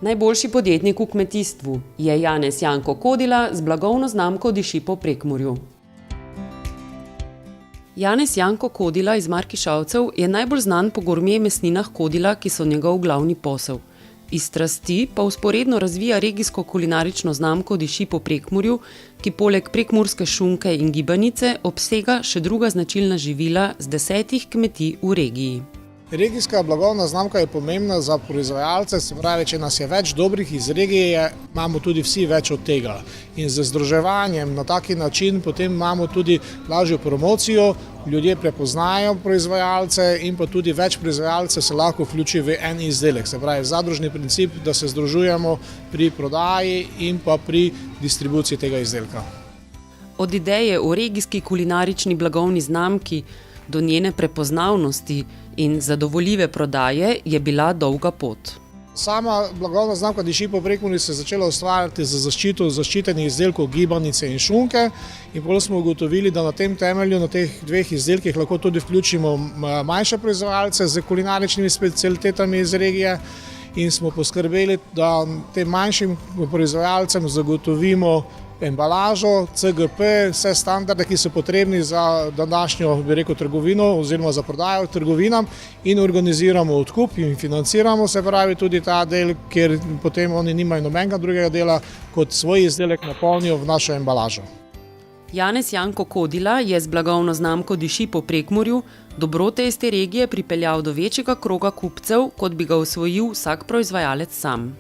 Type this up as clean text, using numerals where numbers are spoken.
Najboljši podjetnik v kmetijstvu je Janez Janko Kodila z blagovno znamko Diši po Prekmurju. Janez Janko Kodila iz Markišavcev je najbolj znan po gurme mesninah Kodila, ki so njegov glavni posel. Iz strasti pa vzporedno razvija regijsko kulinarično znamko Diši po Prekmurju, ki poleg prekmurske šunke in gibanice obsega še druga značilna živila z 10 kmetij v regiji. Regijska blagovna znamka je pomembna za proizvajalce, se pravi, če nas je več dobrih iz regije, imamo tudi vsi več od tega. In z združevanjem na taki način potem imamo tudi lažjo promocijo, ljudje prepoznajo proizvajalce in pa tudi več proizvajalcev se lahko vključi v en izdelek. Se pravi, zadružni princip, da se združujemo pri prodaji in pa pri distribuciji tega izdelka. Od ideje o regijski kulinarični blagovni znamki do njene prepoznavnosti in zadovoljive prodaje je bila dolga pot. Sama blagovna znamka Diši po Prekmurju se je začela ustvarjati za zaščito zaščitenih izdelkov gibanice in šunke in potem smo ugotovili, da na tem temelju, na teh dveh izdelkih lahko tudi vključimo manjše proizvajalce z kulinaričnimi specialitetami iz regije in smo poskrbeli, da tem manjšim proizvajalcem zagotovimo embalažo, CGP, vse standarde, ki so potrebni za današnjo, trgovino oziroma za prodajo trgovinam in organiziramo odkup in financiramo, se pravi, tudi ta del, ker potem oni nimajo nobenega drugega dela, kot svoj izdelek napolnijo v našo embalažo. Janez Janko Kodila je z blagovno znamko Diši po Prekmurju dobrote iz te regije pripeljal do večjega kroga kupcev, kot bi ga osvojil vsak proizvajalec sam.